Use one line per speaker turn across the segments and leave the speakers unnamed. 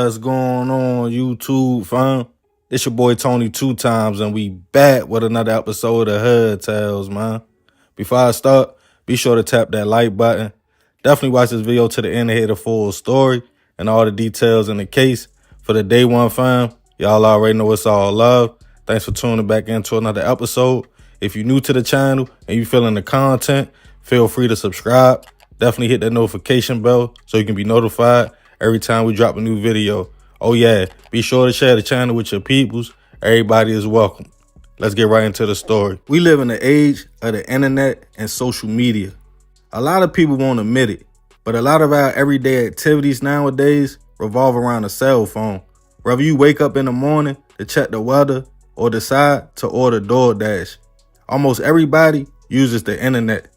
What's going on, YouTube fam? It's your boy Tony 2 times, and we back with another episode of Hood Tales, man. Before I start, be sure to tap that like button. Definitely watch this video to the end to hear the full story and all the details in the case. For the day one fam, y'all already know it's all love. Thanks for tuning back into another episode. If you're new to the channel and you feeling the content, feel free to subscribe. Definitely hit that notification bell so you can be notified every time we drop a new video. Oh yeah, be sure to share the channel with your peoples. Everybody is welcome. Let's get right into the story. We live in the age of the internet and social media. A lot of people won't admit it, but a lot of our everyday activities nowadays revolve around a cell phone. Whether you wake up in the morning to check the weather or decide to order DoorDash, almost everybody uses the internet.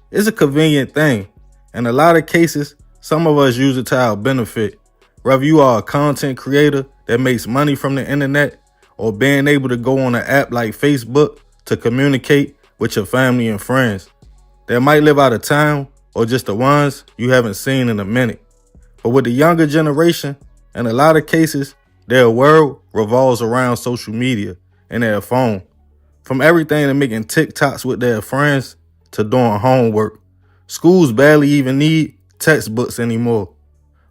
It's a convenient thing. In a lot of cases, some of us use it to our benefit. Whether you are a content creator that makes money from the internet or being able to go on an app like Facebook to communicate with your family and friends that might live out of town or just the ones you haven't seen in a minute. But with the younger generation, in a lot of cases, their world revolves around social media and their phone. From everything to making TikToks with their friends to doing homework. Schools barely even need textbooks anymore.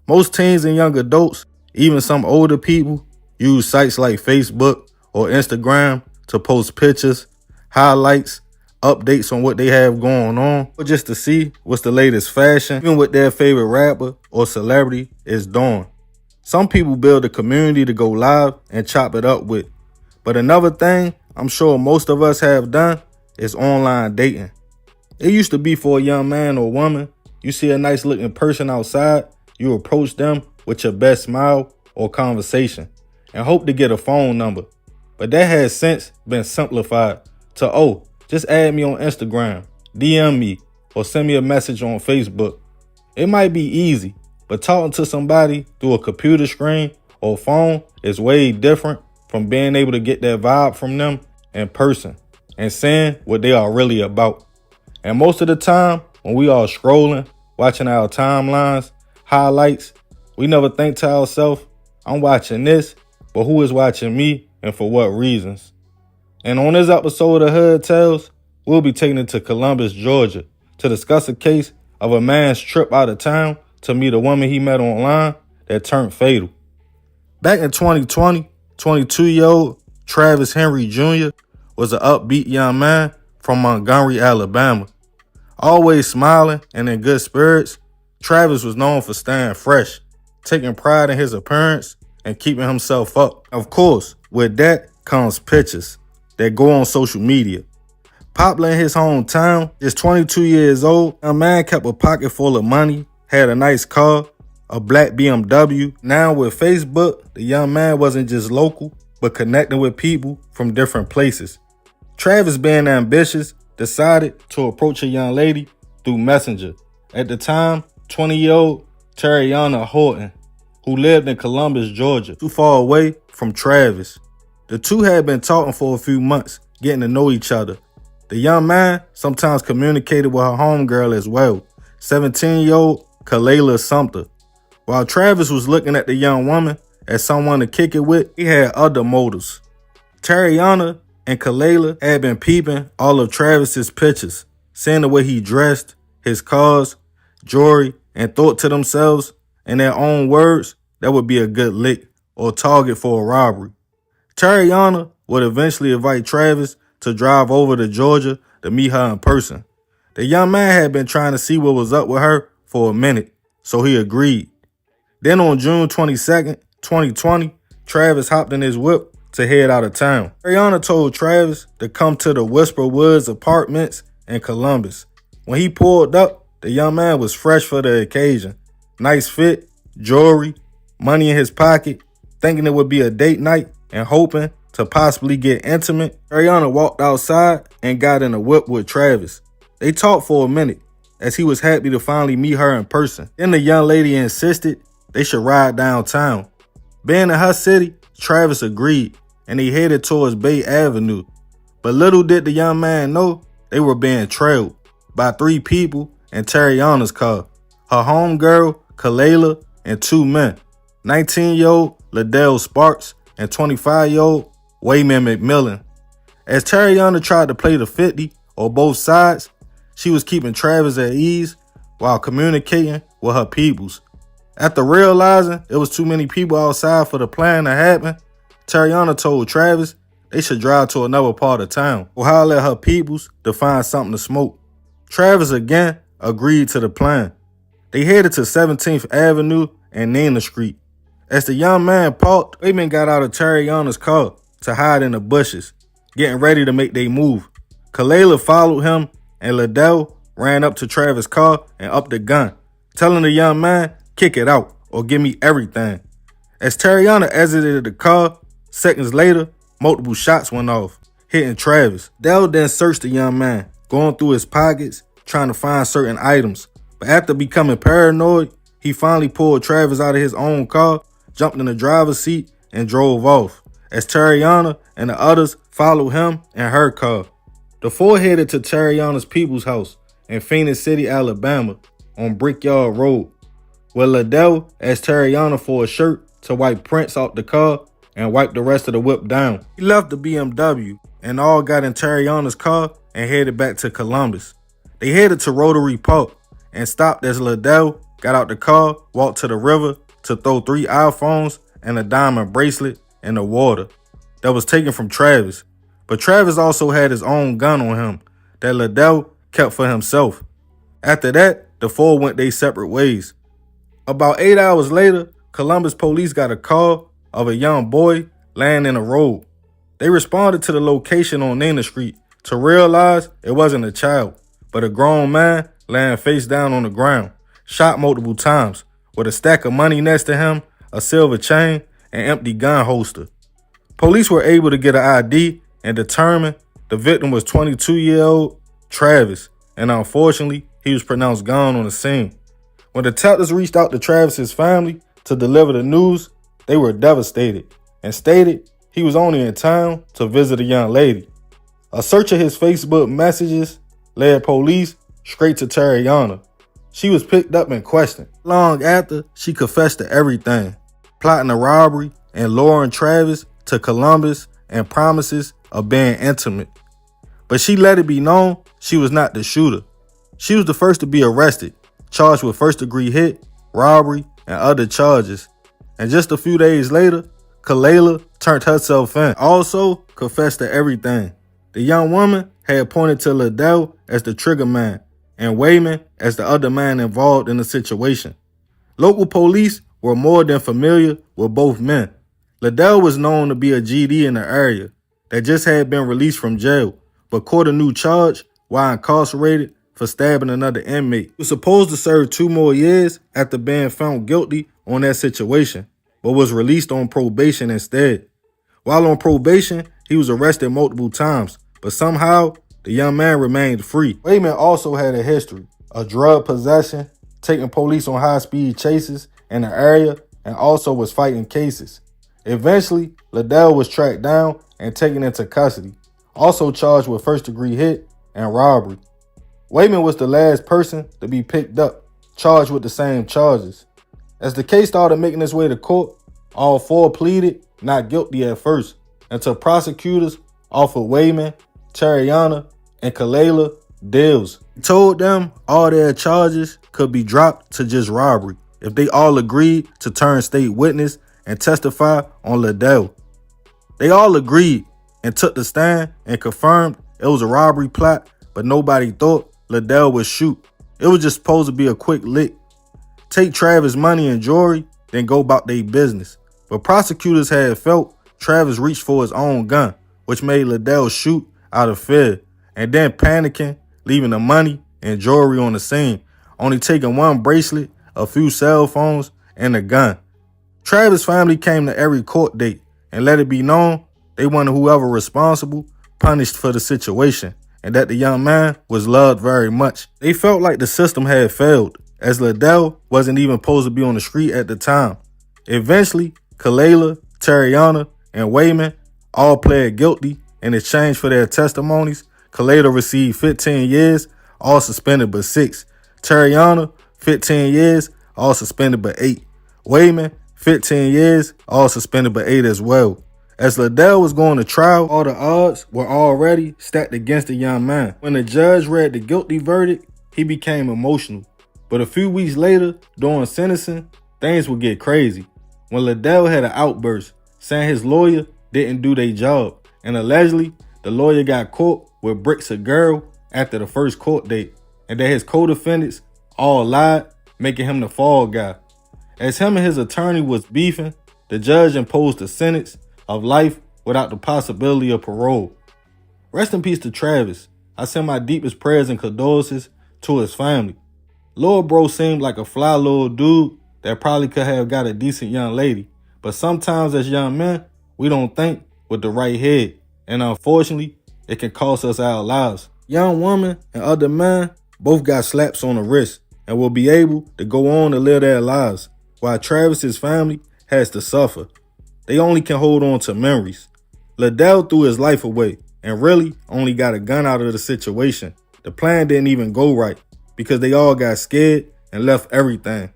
Most teens and young adults, even some older people, use sites like Facebook or Instagram to post pictures, highlights, updates on what they have going on, or just to see what's the latest fashion, even what their favorite rapper or celebrity is doing. Some people build a community to go live and chop it up with. But another thing I'm sure most of us have done is online dating. It used to be for a young man or woman, you see a nice looking person outside, you approach them with your best smile or conversation and hope to get a phone number. But that has since been simplified to, just add me on Instagram, DM me, or send me a message on Facebook. It might be easy, but talking to somebody through a computer screen or phone is way different from being able to get that vibe from them in person and seeing what they are really about. And most of the time, when we are scrolling, watching our timelines, highlights, we never think to ourselves, I'm watching this, but who is watching me and for what reasons? And on this episode of Hood Tales, we'll be taking it to Columbus, Georgia, to discuss a case of a man's trip out of town to meet a woman he met online that turned fatal. Back in 2020, 22-year-old Travis Henry Jr. was an upbeat young man from Montgomery, Alabama. Always smiling and in good spirits, Travis was known for staying fresh, taking pride in his appearance, and keeping himself up. Of course, with that comes pictures that go on social media. Popular in his hometown, just 22 years old, a man kept a pocket full of money, had a nice car, a black BMW. Now with Facebook, the young man wasn't just local, but connecting with people from different places. Travis, being ambitious, decided to approach a young lady through Messenger. At the time, 20-year-old Terriana Horton, who lived in Columbus, Georgia, too far away from Travis. The two had been talking for a few months, getting to know each other. The young man sometimes communicated with her homegirl as well, 17-year-old Kalayla Sumter. While Travis was looking at the young woman as someone to kick it with, he had other motives. Terriana and Kalayla had been peeping all of Travis's pictures, seeing the way he dressed, his cars, jewelry, and thought to themselves, in their own words, that would be a good lick or target for a robbery. Terriana would eventually invite Travis to drive over to Georgia to meet her in person. The young man had been trying to see what was up with her for a minute, so he agreed. Then on June 22nd, 2020, Travis hopped in his whip to head out of town. Terriana told Travis to come to the Whisper Woods Apartments in Columbus. When he pulled up, the young man was fresh for the occasion. Nice fit, jewelry, money in his pocket, thinking it would be a date night and hoping to possibly get intimate. Terriana walked outside and got in a whip with Travis. They talked for a minute as he was happy to finally meet her in person. Then the young lady insisted they should ride downtown. Being in her city, Travis agreed and they headed towards Bay Avenue. But little did the young man know they were being trailed by 3 people in Terriana's car. Her homegirl, Kalayla, and 2 men. 19-year-old Liddell Sparks, and 25-year-old Wayman McMillan. As Tariana tried to play the 50 or both sides, she was keeping Travis at ease while communicating with her peoples. After realizing it was too many people outside for the plan to happen, Tariana told Travis they should drive to another part of town or holler at her peoples to find something to smoke. Travis again agreed to the plan. They headed to 17th Avenue and Nina Street. As the young man parked, Wayman got out of Tariana's car to hide in the bushes, getting ready to make their move. Kalela followed him, and Liddell ran up to Travis' car and upped the gun, telling the young man, "Kick it out or give me everything." As Tariana exited the car, seconds later, multiple shots went off, hitting Travis. Liddell then searched the young man, going through his pockets, trying to find certain items. But after becoming paranoid, he finally pulled Travis out of his own car, jumped in the driver's seat, and drove off, as Tariana and the others followed him in her car. The four headed to Tariana's people's house in Phoenix City, Alabama, on Brickyard Road, where Liddell asked Tariana for a shirt to wipe prints off the car and wipe the rest of the whip down. He left the BMW, and all got in Tariana's car and headed back to Columbus. They headed to Rotary Park and stopped as Liddell got out the car, walked to the river to throw 3 iPhones and a diamond bracelet in the water that was taken from Travis. But Travis also had his own gun on him that Liddell kept for himself. After that, the four went their separate ways. About 8 hours later, Columbus police got a call of a young boy laying in a road. They responded to the location on Nina Street to realize it wasn't a child, but a grown man laying face down on the ground, shot multiple times, with a stack of money next to him, a silver chain, and empty gun holster. Police were able to get an ID and determine the victim was 22-year-old Travis, and unfortunately, he was pronounced gone on the scene. When detectives reached out to Travis's family to deliver the news, they were devastated and stated he was only in town to visit a young lady. A search of his Facebook messages led police straight to Tariana. She was picked up and questioned. Long after, she confessed to everything, plotting a robbery and luring Travis to Columbus and promises of being intimate. But she let it be known she was not the shooter. She was the first to be arrested, charged with first-degree hit, robbery, and other charges. And just a few days later, Kalela turned herself in, also confessed to everything. The young woman had pointed to Liddell as the trigger man and Wayman as the other man involved in the situation. Local police were more than familiar with both men. Liddell was known to be a GD in the area that just had been released from jail, but caught a new charge while incarcerated for stabbing another inmate. He was supposed to serve 2 more years after being found guilty on that situation, but was released on probation instead. While on probation, he was arrested multiple times, but somehow the young man remained free. Wayman also had a history of drug possession, taking police on high-speed chases in the area, and also was fighting cases. Eventually, Liddell was tracked down and taken into custody, also charged with first-degree hit and robbery. Wayman was the last person to be picked up, charged with the same charges. As the case started making its way to court, all 4 pleaded not guilty at first, until prosecutors offered Wayman, Tariana, and Kalela deals. He told them all their charges could be dropped to just robbery if they all agreed to turn state witness and testify on Liddell. They all agreed and took the stand and confirmed it was a robbery plot, but nobody thought Liddell would shoot. It was just supposed to be a quick lick. Take Travis' money and jewelry, then go about their business. But prosecutors had felt Travis reached for his own gun, which made Liddell shoot out of fear, and then panicking, leaving the money and jewelry on the scene, only taking 1 bracelet, a few cell phones, and a gun. Travis' family came to every court date and let it be known they wanted whoever responsible punished for the situation, and that the young man was loved very much. They felt like the system had failed, as Liddell wasn't even supposed to be on the street at the time. Eventually, Kalela, Tariana, and Wayman all pled guilty. In exchange for their testimonies, Kalela received 15 years, all suspended but 6. Tariana, 15 years, all suspended but 8. Wayman, 15 years, all suspended but 8 as well. As Liddell was going to trial, all the odds were already stacked against the young man. When the judge read the guilty verdict, he became emotional. But a few weeks later, during sentencing, things would get crazy. When Liddell had an outburst, saying his lawyer didn't do their job, and allegedly, the lawyer got caught with bricks a girl after the first court date, and that his co-defendants all lied, making him the fall guy. As him and his attorney was beefing, the judge imposed a sentence of life without the possibility of parole. Rest in peace to Travis. I send my deepest prayers and condolences to his family. Lil Bro seemed like a fly little dude that probably could have got a decent young lady, but sometimes as young men, we don't think with the right head, and unfortunately, it can cost us our lives. Young women and other men both got slaps on the wrist and will be able to go on to live their lives, while Travis's family has to suffer. They only can hold on to memories. Liddell threw his life away and really only got a gun out of the situation. The plan didn't even go right because they all got scared and left everything.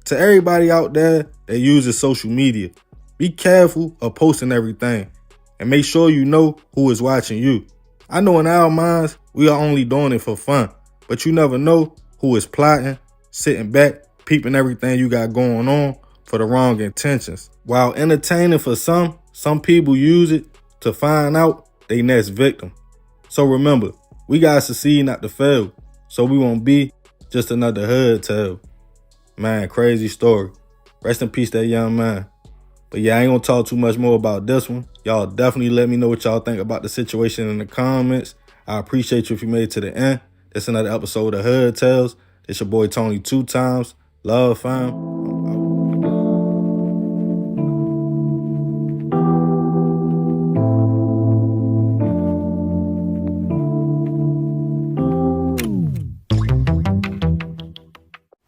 To everybody out there that uses social media, be careful of posting everything and make sure you know who is watching you. I know in our minds, we are only doing it for fun, but you never know who is plotting, sitting back, peeping everything you got going on for the wrong intentions. While entertaining for some people use it to find out they next victim. So remember, we gotta succeed not to fail, so we won't be just another hood tale. Man, crazy story. Rest in peace, that young man. But yeah, I ain't gonna talk too much more about this one. Y'all definitely let me know what y'all think about the situation in the comments. I appreciate you if you made it to the end. This another episode of Hood Tales. It's your boy Tony 2 times. Love, fam.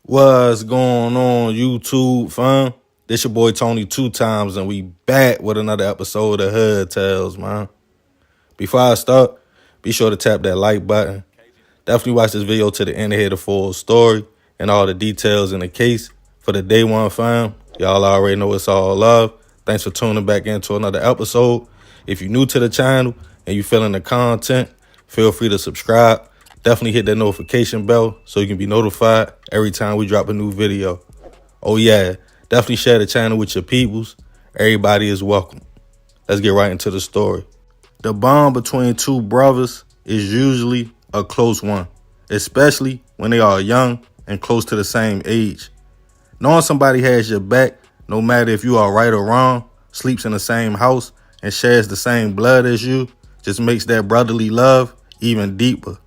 What's going on, YouTube, fam? This your boy Tony 2 times, and we back with another episode of Hood Tales, man. Before I start, be sure to tap that like button. Definitely watch this video to the end to hear the full story and all the details in the case. For the day one, fam, y'all already know it's all love. Thanks for tuning back into another episode. If you're new to the channel and you feeling the content, feel free to subscribe. Definitely hit that notification bell so you can be notified every time we drop a new video. Oh yeah, definitely share the channel with your peoples. Everybody is welcome. Let's get right into the story. The bond between two brothers is usually a close one, especially when they are young and close to the same age. Knowing somebody has your back, no matter if you are right or wrong, sleeps in the same house, and shares the same blood as you, just makes that brotherly love even deeper.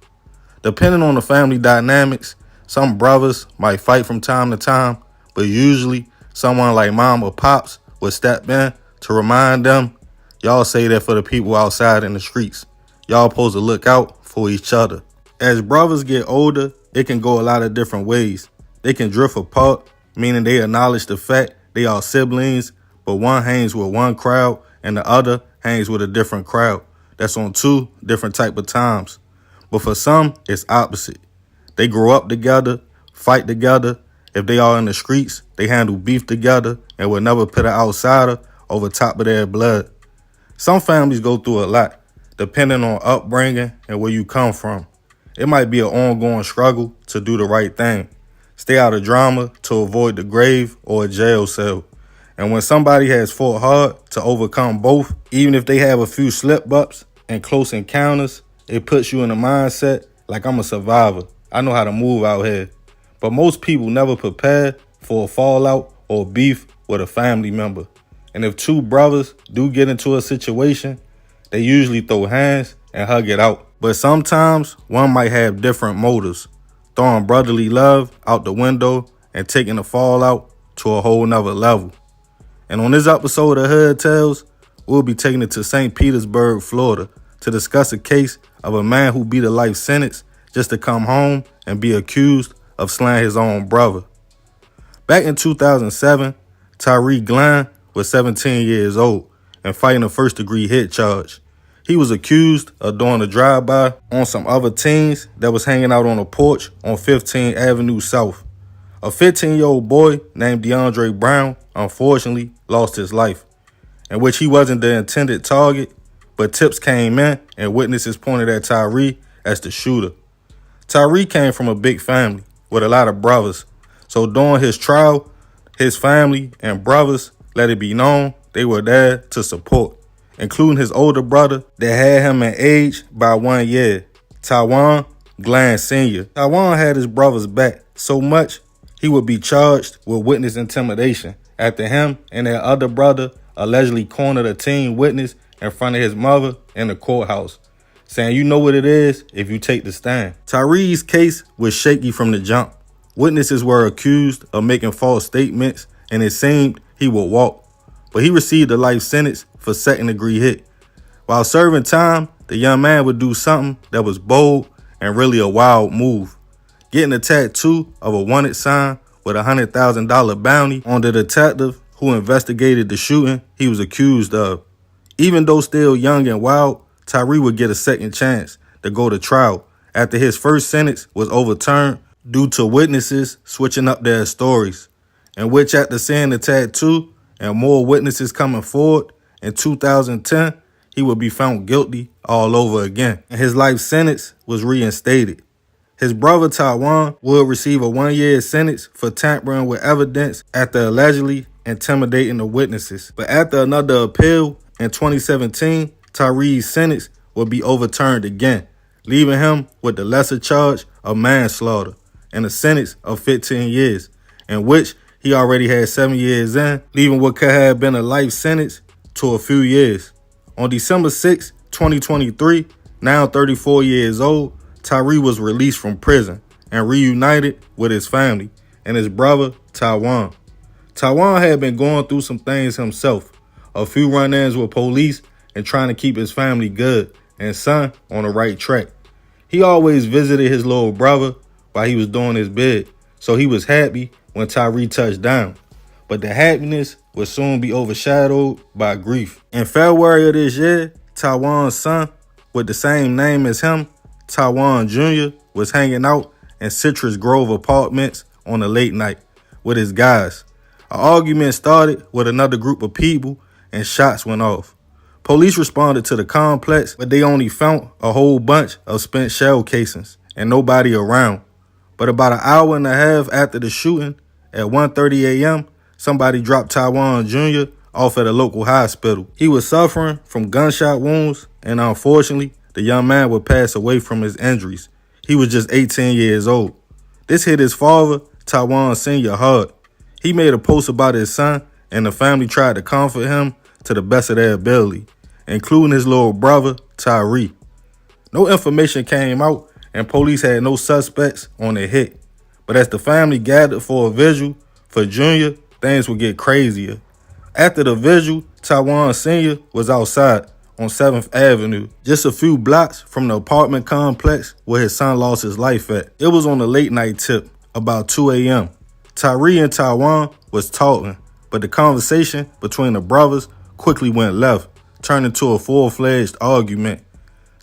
Depending on the family dynamics, some brothers might fight from time to time, but usually someone like mom or pops would step in to remind them, y'all say that for the people outside in the streets. Y'all supposed to look out for each other. As brothers get older, it can go a lot of different ways. They can drift apart, meaning they acknowledge the fact they are siblings, but one hangs with one crowd and the other hangs with a different crowd. That's on two different type of times. But for some, it's opposite. They grow up together, fight together. If they are in the streets, they handle beef together and will never put an outsider over top of their blood. Some families go through a lot, depending on upbringing and where you come from. It might be an ongoing struggle to do the right thing. Stay out of drama to avoid the grave or a jail cell. And when somebody has fought hard to overcome both, even if they have a few slip-ups and close encounters, it puts you in a mindset like I'm a survivor. I know how to move out here. But most people never prepare for a fallout or beef with a family member. And if two brothers do get into a situation, they usually throw hands and hug it out. But sometimes one might have different motives, throwing brotherly love out the window and taking the fallout to a whole nother level. And on this episode of Hood Tales, we'll be taking it to St. Petersburg, Florida, to discuss a case of a man who beat a life sentence just to come home and be accused of slaying his own brother. Back in 2007, Tyree Glenn was 17 years old and fighting a first-degree hit charge. He was accused of doing a drive-by on some other teens that was hanging out on a porch on 15th Avenue South. A 15-year-old boy named DeAndre Brown unfortunately lost his life, in which he wasn't the intended target, but tips came in and witnesses pointed at Tyree as the shooter. Tyree came from a big family with a lot of brothers, so during his trial, his family and brothers let it be known they were there to support, including his older brother that had him in age by 1 year, Tawan Glenn Sr. Tawan had his brother's back so much he would be charged with witness intimidation after him and their other brother allegedly cornered a teen witness in front of his mother in the courthouse, saying, "You know what it is if you take the stand." Tyree's case was shaky from the jump. Witnesses were accused of making false statements, and it seemed he would walk. But he received a life sentence for second-degree hit. While serving time, the young man would do something that was bold and really a wild move, getting a tattoo of a wanted sign with a $100,000 bounty on the detective who investigated the shooting he was accused of. Even though still young and wild, Tyree would get a second chance to go to trial after his first sentence was overturned due to witnesses switching up their stories, in which after seeing the tattoo and more witnesses coming forward, in 2010, he would be found guilty all over again, and his life sentence was reinstated. His brother Tawan would receive a 1-year sentence for tampering with evidence after allegedly intimidating the witnesses. But after another appeal in 2017, Tyree's sentence would be overturned again, leaving him with the lesser charge of manslaughter and a sentence of 15 years, in which he already had 7 years in, leaving what could have been a life sentence to a few years. On December 6, 2023, now 34 years old, Tyree was released from prison and reunited with his family and his brother, Tawan. Tawan had been going through some things himself, a few run-ins with police and trying to keep his family good and son on the right track. He always visited his little brother while he was doing his bid, so he was happy when Tyree touched down. But the happiness would soon be overshadowed by grief. In February of this year, Tawan's son, with the same name as him, Tawan Jr., was hanging out in Citrus Grove Apartments on a late night with his guys. An argument started with another group of people and shots went off. Police responded to the complex, but they only found a whole bunch of spent shell casings and nobody around. But about an hour and a half after the shooting, at 1:30 a.m., somebody dropped Tawan Jr. off at a local hospital. He was suffering from gunshot wounds, and unfortunately, the young man would pass away from his injuries. He was just 18 years old. This hit his father, Tawan Sr., hard. He made a post about his son, and the family tried to comfort him to the best of their ability, including his little brother, Tyree. No information came out, and police had no suspects on the hit. But as the family gathered for a vigil for Junior, things would get crazier. After the vigil, Tawan Sr. was outside on 7th Avenue, just a few blocks from the apartment complex where his son lost his life at. It was on a late night tip, about 2 a.m. Tyree and Tawan was talking, but the conversation between the brothers quickly went left, turning into a full-fledged argument.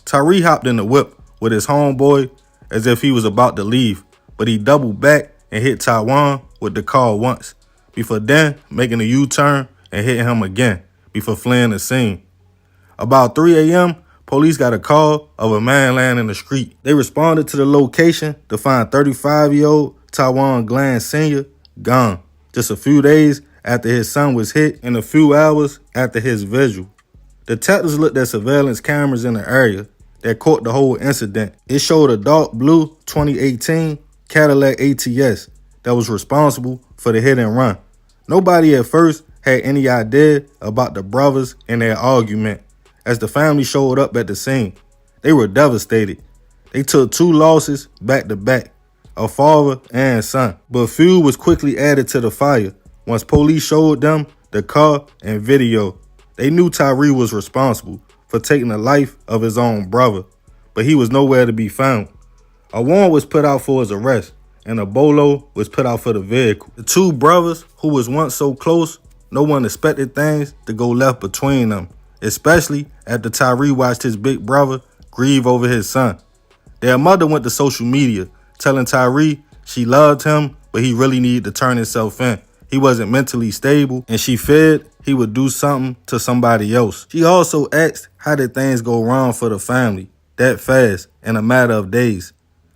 Tyree hopped in the whip with his homeboy as if he was about to leave, but he doubled back and hit Tawan with the car once, before then making a U-turn and hitting him again before fleeing the scene. About 3 a.m., police got a call of a man laying in the street. They responded to the location to find 35-year-old Tawan Glenn Sr. gone, just a few days after his son was hit and a few hours after his vigil. Detectives looked at surveillance cameras in the area that caught the whole incident. It showed a dark blue 2018 Cadillac ATS that was responsible for the hit and run. Nobody at first had any idea about the brothers and their argument. As the family showed up at the scene, they were devastated. They took 2 losses back to back, a father and son. But fuel was quickly added to the fire once police showed them the car and video. They knew Tyree was responsible for taking the life of his own brother, but he was nowhere to be found. A warrant was put out for his arrest, and a bolo was put out for the vehicle. The 2 brothers, who was once so close, no one expected things to go left between them, especially after Tyree watched his big brother grieve over his son. Their mother went to social media, telling Tyree she loved him but he really needed to turn himself in. He wasn't mentally stable, and she feared he would do something to somebody else. She also asked how did things go wrong for the family that fast in a matter of days.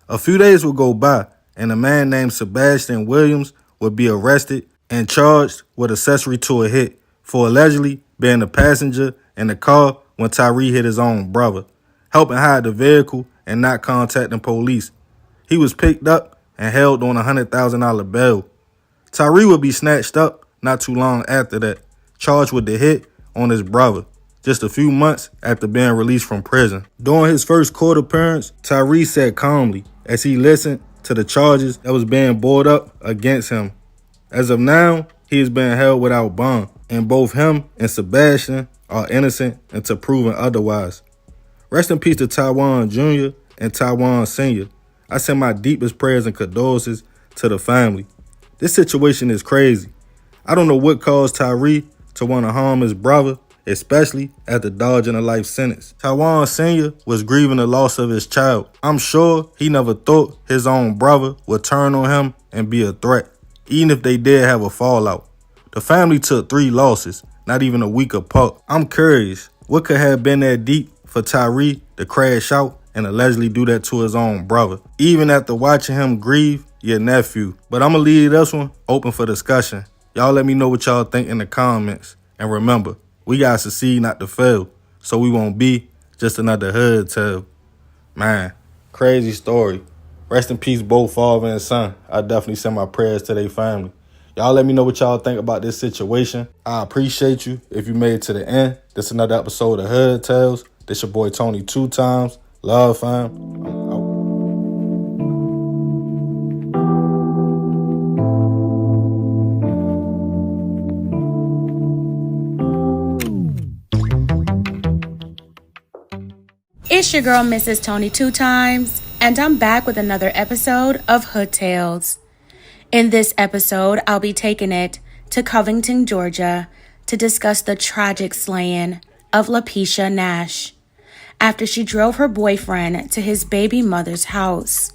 A few days would go by, and a man named Sebastian Williams would be arrested and charged with accessory to a hit for allegedly being a passenger in the car when Tyree hit his own brother, helping hide the vehicle and not contacting police. He was picked up and held on a $100,000 bail. Tyree would be snatched up not too long after that, charged with the hit on his brother, just a few months after being released from prison. During his first court appearance, Tyree sat calmly as he listened to the charges that was being brought up against him. As of now, he is being held without bond, and both him and Sebastian are innocent until proven otherwise. Rest in peace to Taiwan Jr. and Taiwan Sr. I send my deepest prayers and condolences to the family. This situation is crazy. I don't know what caused Tyree to want to harm his brother, especially after dodging a life sentence. Taiwan Sr. was grieving the loss of his child. I'm sure he never thought his own brother would turn on him and be a threat, even if they did have a fallout. The family took 3 losses, not even a week apart. I'm curious, what could have been that deep for Tyree to crash out and allegedly do that to his own brother, even after watching him grieve your nephew? But I'm going to leave this one open for discussion. Y'all let me know what y'all think in the comments. And remember, we got to succeed, not to fail, so we won't be just another hood tale. Man, crazy story. Rest in peace, both father and son. I definitely send my prayers to their family. Y'all let me know what y'all think about this situation. I appreciate you if you made it to the end. This is another episode of Hood Tales. This your boy Tony 2 times. Love, fam. I'm out.
It's your girl, Mrs. Tony 2 times, and I'm back with another episode of Hood Tales. In this episode, I'll be taking it to Covington, Georgia, to discuss the tragic slaying of Lapisha Nash after she drove her boyfriend to his baby mother's house.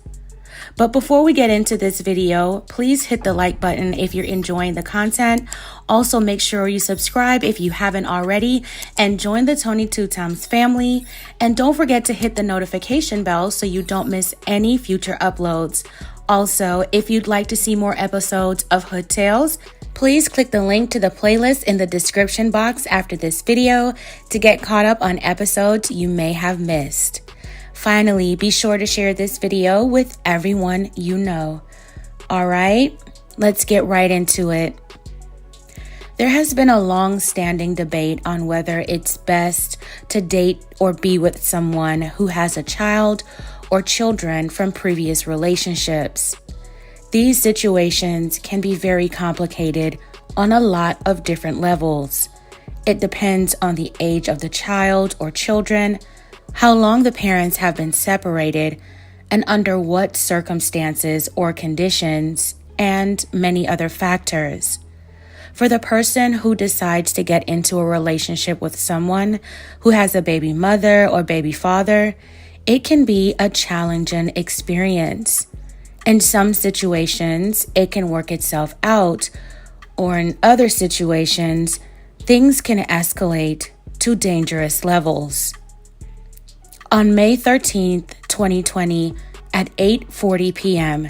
But before we get into this video, please hit the like button if you're enjoying the content. Also, make sure you subscribe if you haven't already and join the Tony 2 times family. And don't forget to hit the notification bell so you don't miss any future uploads. Also, if you'd like to see more episodes of Hood Tales, please click the link to the playlist in the description box after this video to get caught up on episodes you may have missed. Finally, be sure to share this video with everyone you know. All right, let's get right into it. There has been a long-standing debate on whether it's best to date or be with someone who has a child or children from previous relationships. These situations can be very complicated on a lot of different levels. It depends on the age of the child or children, how long the parents have been separated, and under what circumstances or conditions, and many other factors. For the person who decides to get into a relationship with someone who has a baby mother or baby father, it can be a challenging experience. In some situations, it can work itself out, or in other situations, things can escalate to dangerous levels. On May 13th, 2020, at 8:40 p.m.,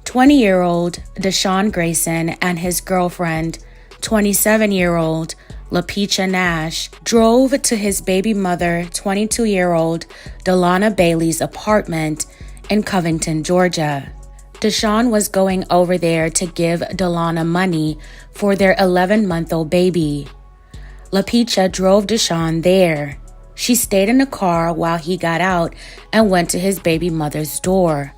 20-year-old Deshaun Grayson and his girlfriend, 27-year-old Lapisha Nash, drove to his baby mother, 22-year-old Delana Bailey's apartment in Covington, Georgia. Deshaun was going over there to give Delana money for their 11-month-old baby. Lapisha drove Deshaun there. She stayed in the car while he got out and went to his baby mother's door.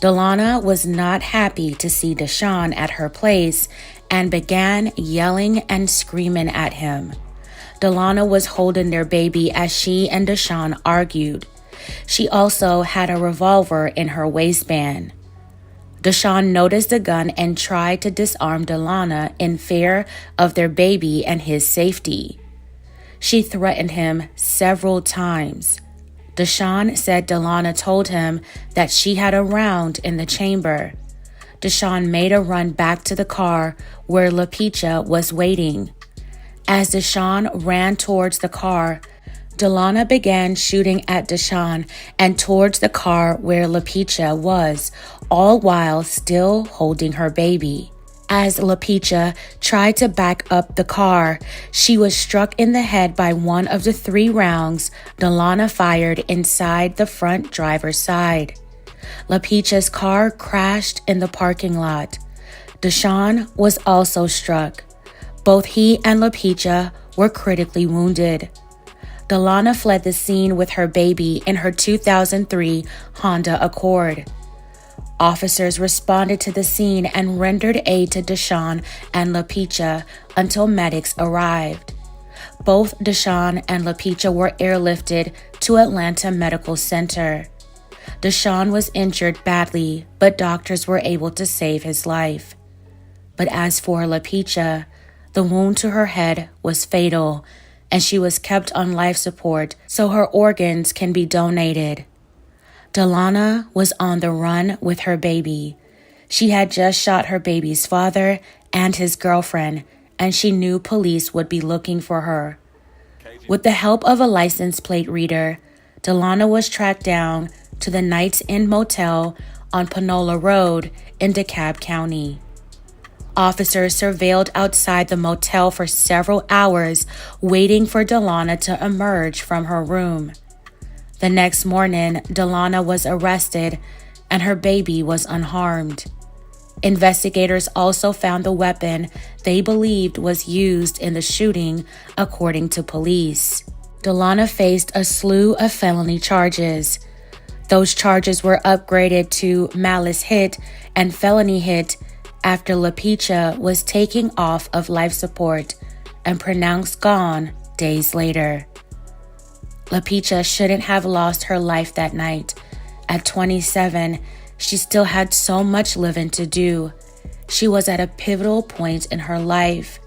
Delana was not happy to see Deshaun at her place and began yelling and screaming at him. Delana was holding their baby as she and Deshaun argued. She also had a revolver in her waistband. Deshaun noticed the gun and tried to disarm Delana in fear of their baby and his safety. She threatened him several times. Deshaun said Delana told him that she had a round in the chamber. Deshaun made a run back to the car where LaPecha was waiting. As Deshaun ran towards the car, Delana began shooting at Deshaun and towards the car where LaPecha was, all while still holding her baby. As LaPecha tried to back up the car, she was struck in the head by one of the 3 rounds Delana fired inside the front driver's side. LaPecha's car crashed in the parking lot. Deshaun was also struck. Both he and LaPecha were critically wounded. Delana fled the scene with her baby in her 2003 Honda Accord. Officers responded to the scene and rendered aid to Deshaun and LaPecha until medics arrived. Both Deshaun and LaPecha were airlifted to Atlanta Medical Center. Deshaun was injured badly, but doctors were able to save his life. But as for LaPecha, the wound to her head was fatal, and she was kept on life support so her organs can be donated. Delana was on the run with her baby. She had just shot her baby's father and his girlfriend, and she knew police would be looking for her. With the help of a license plate reader, Delana was tracked down to the Knights Inn Motel on Panola Road in DeKalb County. Officers surveilled outside the motel for several hours, waiting for Delana to emerge from her room. The next morning, Delana was arrested and her baby was unharmed. Investigators also found the weapon they believed was used in the shooting, according to police. Delana faced a slew of felony charges. Those charges were upgraded to malice hit and felony hit after LaPecha was taken off of life support and pronounced gone days later. LaPecha shouldn't have lost her life that night. At 27, she still had so much living to do. She was at a pivotal point in her life.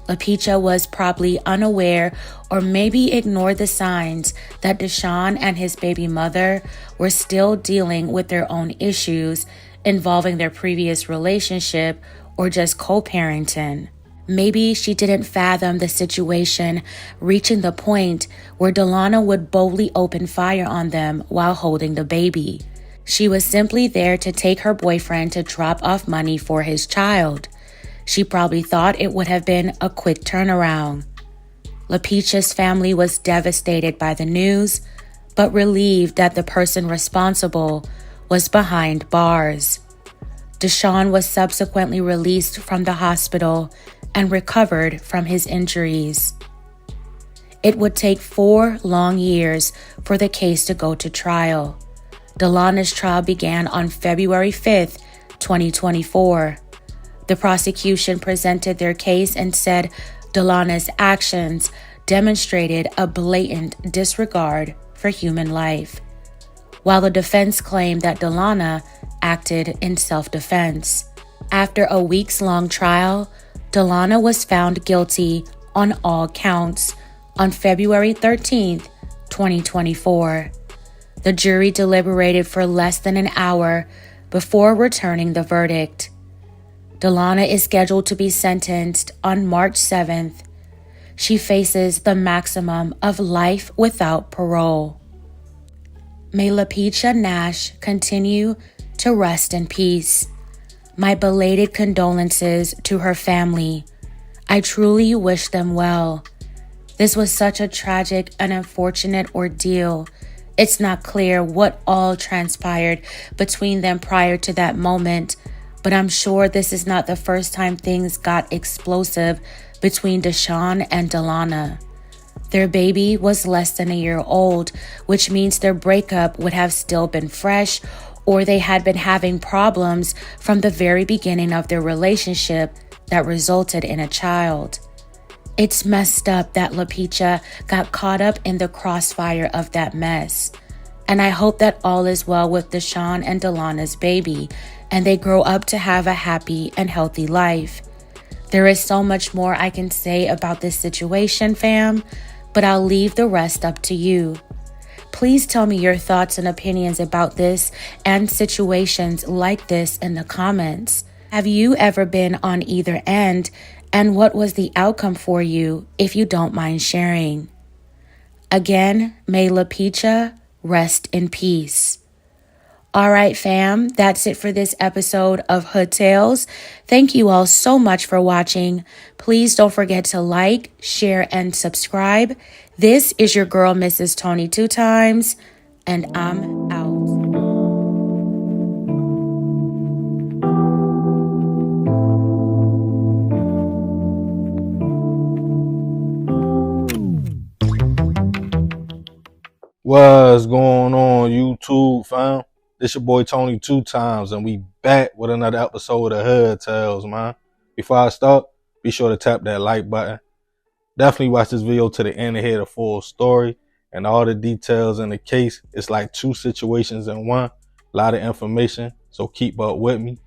LaPecha was probably unaware or maybe ignored the signs that Deshaun and his baby mother were still dealing with their own issues involving their previous relationship or just co-parenting. Maybe she didn't fathom the situation reaching the point where Delana would boldly open fire on them while holding the baby. She was simply there to take her boyfriend to drop off money for his child. She probably thought it would have been a quick turnaround. LaPecha's family was devastated by the news, but relieved that the person responsible was behind bars. Deshaun was subsequently released from the hospital and recovered from his injuries. It would take 4 long years for the case to go to trial. Delana's trial began on February 5th, 2024. The prosecution presented their case and said Delana's actions demonstrated a blatant disregard for human life, while the defense claimed that Delana acted in self-defense. After a weeks-long trial, Delana was found guilty on all counts on February 13th, 2024. The jury deliberated for less than an hour before returning the verdict. Delana is scheduled to be sentenced on March 7th. She faces the maximum of life without parole. May LaPecha Nash continue to rest in peace. My belated condolences to her family. I truly wish them well. This was such a tragic and unfortunate ordeal. It's not clear what all transpired between them prior to that moment, but I'm sure this is not the first time things got explosive between Deshaun and Delana. Their baby was less than a year old, which means their breakup would have still been fresh, or they had been having problems from the very beginning of their relationship that resulted in a child. It's messed up that LaPecha got caught up in the crossfire of that mess. And I hope that all is well with Deshaun and Delana's baby, and they grow up to have a happy and healthy life. There is so much more I can say about this situation, fam, but I'll leave the rest up to you. Please tell me your thoughts and opinions about this and situations like this in the comments. Have you ever been on either end, and what was the outcome for you, if you don't mind sharing? Again, may LaPicha rest in peace. All right, fam, that's it for this episode of Hood Tales. Thank you all so much for watching. Please don't forget to like, share, and subscribe. This is your girl, Mrs. Tony 2 times, and I'm out.
What's going on, YouTube, fam? This your boy Tony 2 times, and we back with another episode of Hood Tales, man. Before I start, be sure to tap that like button. Definitely watch this video to the end to hear the full story and all the details in the case. It's like 2 situations in one. A lot of information, so keep up with me.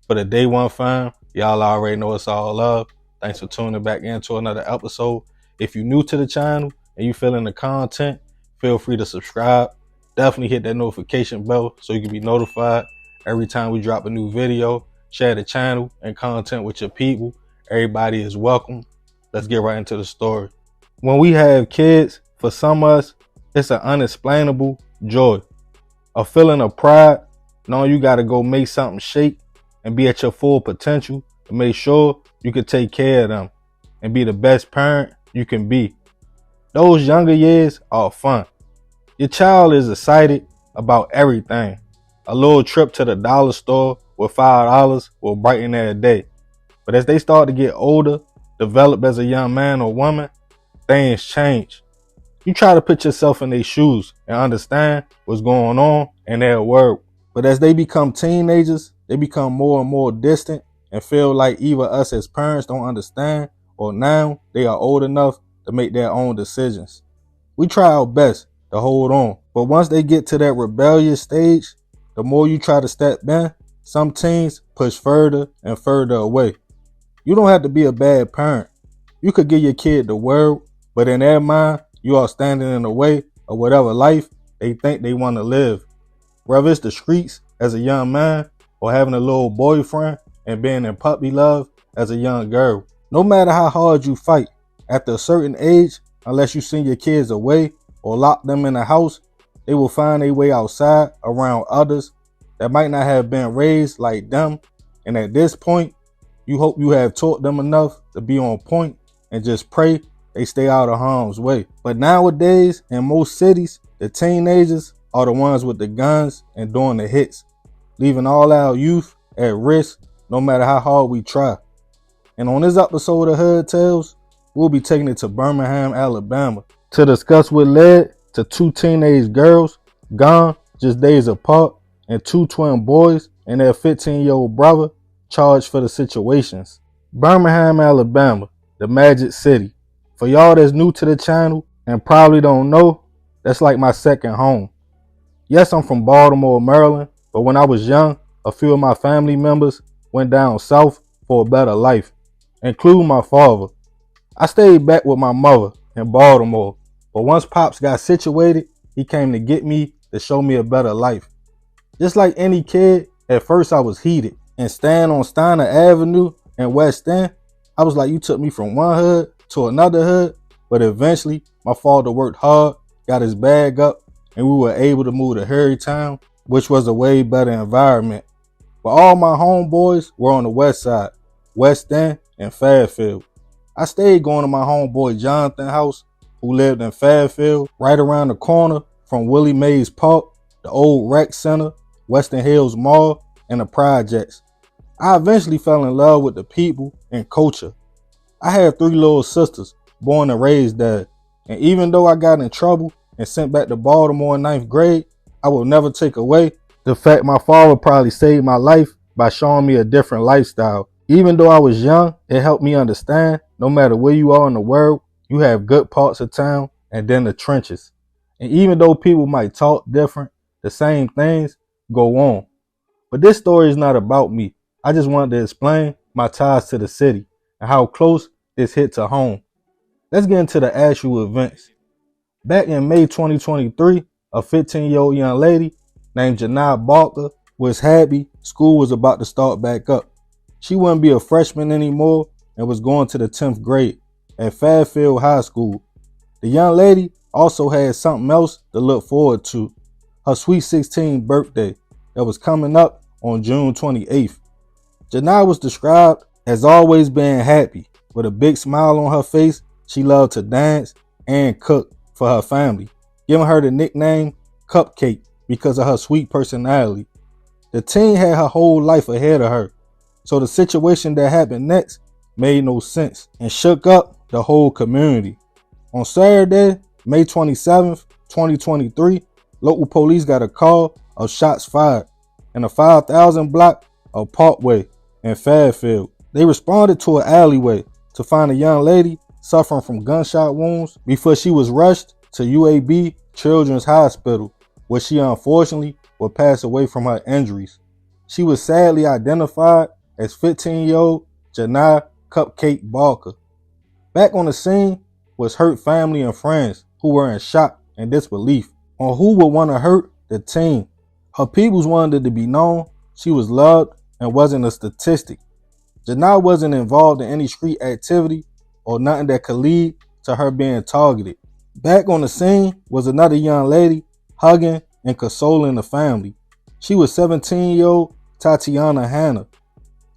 For the day one, fam, y'all already know it's all love. Thanks for tuning back into another episode. If you're new to the channel and you feeling the content, feel free to subscribe. Definitely hit that notification bell so you can be notified every time we drop a new video. Share the channel and content with your people. Everybody is welcome. Let's get right into the story. When we have kids, for some of us, it's an unexplainable joy. A feeling of pride, knowing you got to go make something shake and be at your full potential to make sure you can take care of them and be the best parent you can be. Those younger years are fun. Your child is excited about everything. A little trip to the dollar store with $5 will brighten their day. But as they start to get older, develop as a young man or woman, things change. You try to put yourself in their shoes and understand what's going on in their world. But as they become teenagers, they become more and more distant and feel like either us as parents don't understand or now they are old enough to make their own decisions. We try our best to hold on, but once they get to that rebellious stage, the more you try to step in, some teens push further and further away. You don't have to be a bad parent. You could give your kid the world, but in their mind, you are standing in the way of whatever life they think they want to live. Whether it's the streets as a young man or having a little boyfriend and being in puppy love as a young girl. No matter how hard you fight, after a certain age, unless you send your kids away or lock them in a house, they will find their way outside around others that might not have been raised like them. And at this point, you hope you have taught them enough to be on point and just pray they stay out of harm's way. But nowadays, in most cities, the teenagers are the ones with the guns and doing the hits, leaving all our youth at risk no matter how hard we try. And on this episode of Hood Tales, we'll be taking it to Birmingham, Alabama to discuss what led to 2 teenage girls gone just days apart and 2 twin boys and their 15-year-old brother charged for the situations. Birmingham, Alabama, the Magic City. For y'all that's new to the channel and probably don't know, that's like my second home. Yes, I'm from Baltimore, Maryland, but when I was young, a few of my family members went down south for a better life, including my father. I stayed back with my mother in Baltimore, but once Pops got situated, he came to get me to show me a better life. Just like any kid, at first I was heated, and staying on Steiner Avenue in West End, I was like, you took me from one hood to another hood, but eventually my father worked hard, got his bag up, and we were able to move to Harrytown, which was a way better environment. But all my homeboys were on the west side, West End and Fairfield. I stayed going to my homeboy Jonathan house, who lived in Fairfield, right around the corner from Willie Mays Park, the old rec center, Western Hills Mall, and the projects. I eventually fell in love with the people and culture. I had 3 little sisters, born and raised there, and even though I got in trouble and sent back to Baltimore in 9th grade, I will never take away the fact my father probably saved my life by showing me a different lifestyle. Even though I was young, it helped me understand no matter where you are in the world, you have good parts of town and then the trenches. And even though people might talk different, the same things go on. But this story is not about me. I just wanted to explain my ties to the city and how close this hit to home. Let's get into the actual events. Back in May 2023, A 15-year-old young lady named Janai Barker was happy school was about to start back up. She wouldn't be a freshman anymore and was going to the 10th grade at Fairfield High School. The young lady also had something else to look forward to, her sweet 16th birthday that was coming up on June 28th. Janai was described as always being happy. With a big smile on her face, she loved to dance and cook for her family, giving her the nickname Cupcake because of her sweet personality. The teen had her whole life ahead of her, so the situation that happened next made no sense and shook up the whole community. On Saturday, May 27th, 2023, local police got a call of shots fired in the 5000 block of Parkway in Fairfield. They responded to an alleyway to find a young lady suffering from gunshot wounds before she was rushed to UAB Children's Hospital, where she unfortunately would pass away from her injuries. She was sadly identified as 15-year-old Janai Cupcake Barker. Back on the scene was hurt family and friends who were in shock and disbelief on who would want to hurt the teen. Her peoples wanted it to be known she was loved and wasn't a statistic. Janai wasn't involved in any street activity or nothing that could lead to her being targeted. Back on the scene was another young lady hugging and consoling the family. She was 17-year-old Tatiana Hanna.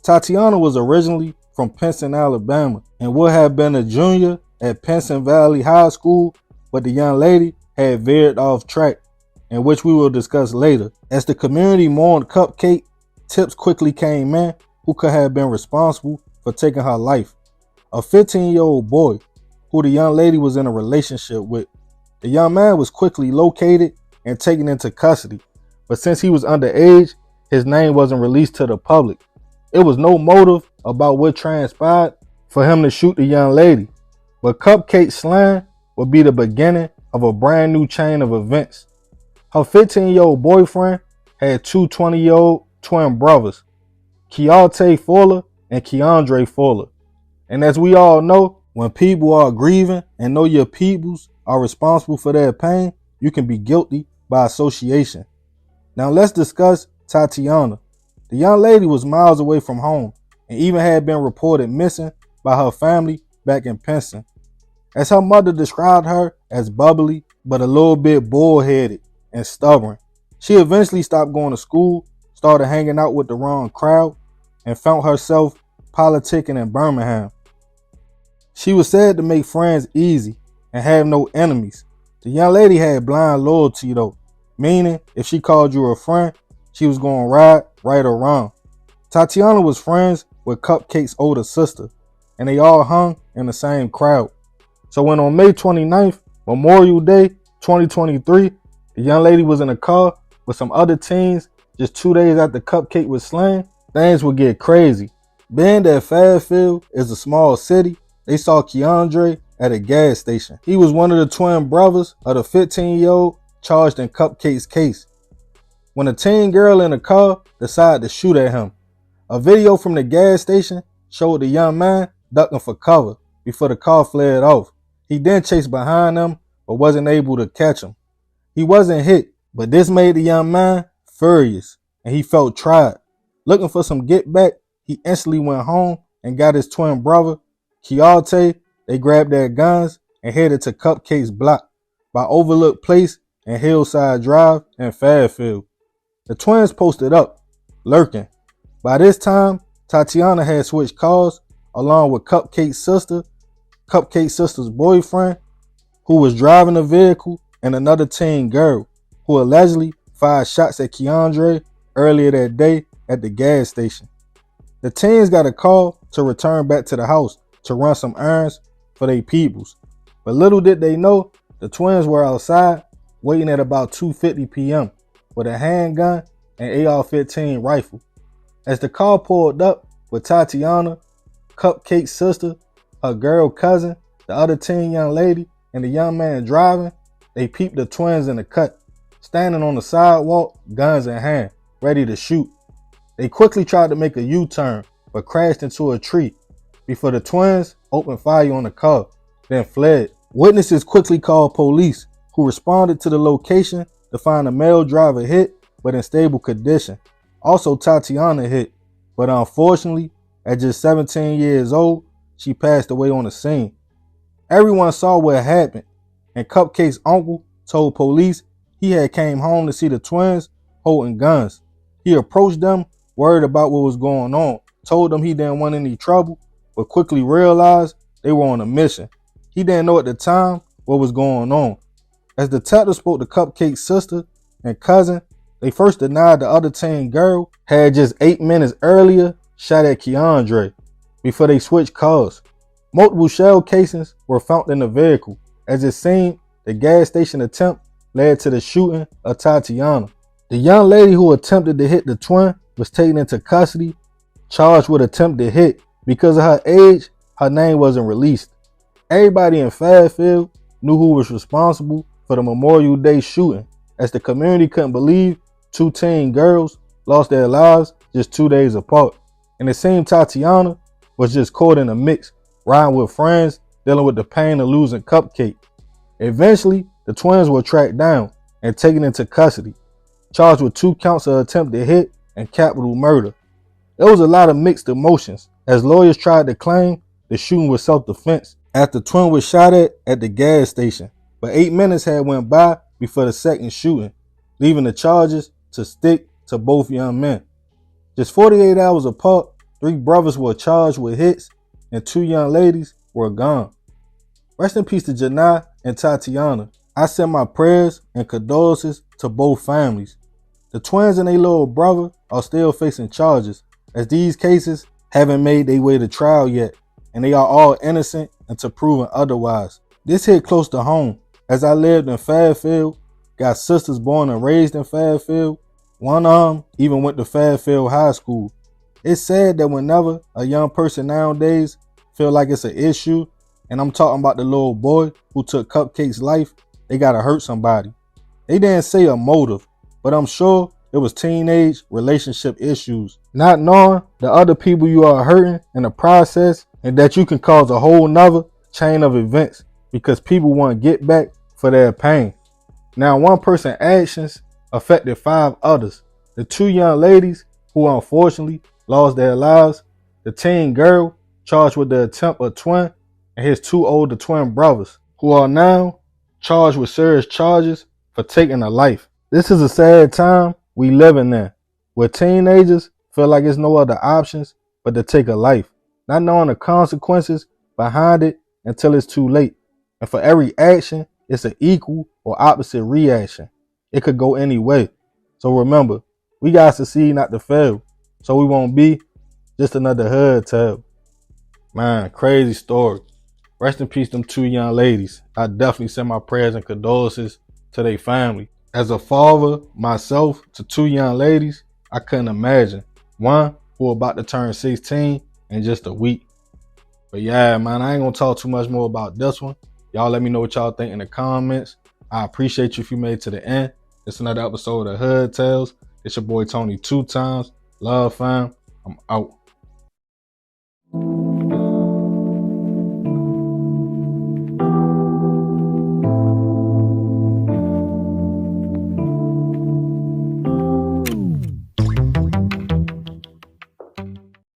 Tatiana was originally from Pinson, Alabama, and would have been a junior at Pinson Valley High School, but the young lady had veered off track, in which we will discuss later. As the community mourned Cupcake, tips quickly came in who could have been responsible for taking her life. A 15-year-old boy who the young lady was in a relationship with. The young man was quickly located and taken into custody, but since he was underage, his name wasn't released to the public. It was no motive about what transpired for him to shoot the young lady, but Cupcake's slaying would be the beginning of a brand new chain of events. Her 15-year-old boyfriend had two 20-year-old twin brothers, Keontae Fuller and Keandre Fuller. And as we all know, when people are grieving and know your peoples are responsible for their pain, you can be guilty by association. Now let's discuss Tatiana. The young lady was miles away from home and even had been reported missing by her family back in Pinson. As her mother described her as bubbly, but a little bit bullheaded and stubborn. She eventually stopped going to school, started hanging out with the wrong crowd, and found herself politicking in Birmingham. She was said to make friends easy and have no enemies. The young lady had blind loyalty though, meaning if she called you a friend, she was going to ride right or wrong. Tatiana was friends with Cupcake's older sister, and they all hung in the same crowd. So when on May 29th, Memorial Day 2023, the young lady was in a car with some other teens just 2 days after Cupcake was slain, things would get crazy. Being that Fairfield is a small city, they saw Keandre at a gas station. He was one of the twin brothers of the 15-year-old charged in Cupcake's case. When a teen girl in the car decided to shoot at him, a video from the gas station showed the young man ducking for cover before the car flared off. He then chased behind them but wasn't able to catch him. He wasn't hit, but this made the young man furious and he felt tried. Looking for some get back, he instantly went home and got his twin brother, Keontae. They grabbed their guns and headed to Cupcake's block by Overlook Place and Hillside Drive in Fairfield. The twins posted up, lurking. By this time, Tatiana had switched cars along with Cupcake's sister's boyfriend, who was driving the vehicle, and another teen girl, who allegedly fired shots at Keandre earlier that day at the gas station. The teens got a call to return back to the house to run some errands for their peoples. But little did they know, the twins were outside waiting at about 2:50 p.m. with a handgun and AR-15 rifle. As the car pulled up with Tatiana, Cupcake's sister, her girl cousin, the other teen young lady, and the young man driving, they peeped the twins in the cut, standing on the sidewalk, guns in hand, ready to shoot. They quickly tried to make a U-turn, but crashed into a tree before the twins opened fire on the car, then fled. Witnesses quickly called police, who responded to the location to find a male driver hit, but in stable condition. Also, Tatiana hit, but unfortunately, at just 17 years old, she passed away on the scene. Everyone saw what happened, and Cupcake's uncle told police he had came home to see the twins holding guns. He approached them, worried about what was going on, told them he didn't want any trouble, but quickly realized they were on a mission. He didn't know at the time what was going on. As detectives spoke to Cupcake's sister and cousin, they first denied the other teen girl had just 8 minutes earlier shot at Keandre before they switched cars. Multiple shell casings were found in the vehicle. As it seemed, the gas station attempt led to the shooting of Tatiana. The young lady who attempted to hit the twin was taken into custody, charged with attempted hit. Because of her age, her name wasn't released. Everybody in Fairfield knew who was responsible for the Memorial Day shooting, as the community couldn't believe 2 teen girls lost their lives just 2 days apart. And it seemed Tatiana was just caught in a mix, riding with friends, dealing with the pain of losing Cupcake. Eventually, the twins were tracked down and taken into custody, charged with 2 counts of attempted hit and capital murder. There was a lot of mixed emotions, as lawyers tried to claim the shooting was self-defense after the twin was shot at the gas station. But 8 minutes had went by before the second shooting, leaving the charges to stick to both young men. Just 48 hours apart, 3 brothers were charged with hits and 2 young ladies were gone. Rest in peace to Janai and Tatiana. I send my prayers and condolences to both families. The twins and their little brother are still facing charges, as these cases haven't made their way to trial yet, and they are all innocent until proven otherwise. This hit close to home, as I lived in Fairfield, got sisters born and raised in Fairfield. One of them even went to Fairfield High School. It's sad that whenever a young person nowadays feel like it's an issue, and I'm talking about the little boy who took Cupcake's life, they gotta hurt somebody. They didn't say a motive, but I'm sure it was teenage relationship issues. Not knowing the other people you are hurting in the process, and that you can cause a whole nother chain of events because people want to get back for their pain. Now, one person's actions affected 5 others. The 2 young ladies who unfortunately lost their lives, the teen girl charged with the attempt of twin, and his 2 older twin brothers, who are now charged with serious charges for taking a life. This is a sad time we living in, where teenagers feel like there's no other options but to take a life, not knowing the consequences behind it until it's too late. And for every action, it's an equal or opposite reaction. It could go any way. So remember, we gotta succeed, not to fail, so we won't be just another hood tale. Man, crazy story. Rest in peace, them 2 young ladies. I definitely send my prayers and condolences to their family. As a father myself to 2 young ladies, I couldn't imagine. One who about to turn 16 in just a week. But yeah, man, I ain't gonna talk too much more about this one. Y'all let me know what y'all think in the comments. I appreciate you if you made it to the end. It's another episode of Hood Tales. It's your boy Tony 2 times. Love, fam. I'm out.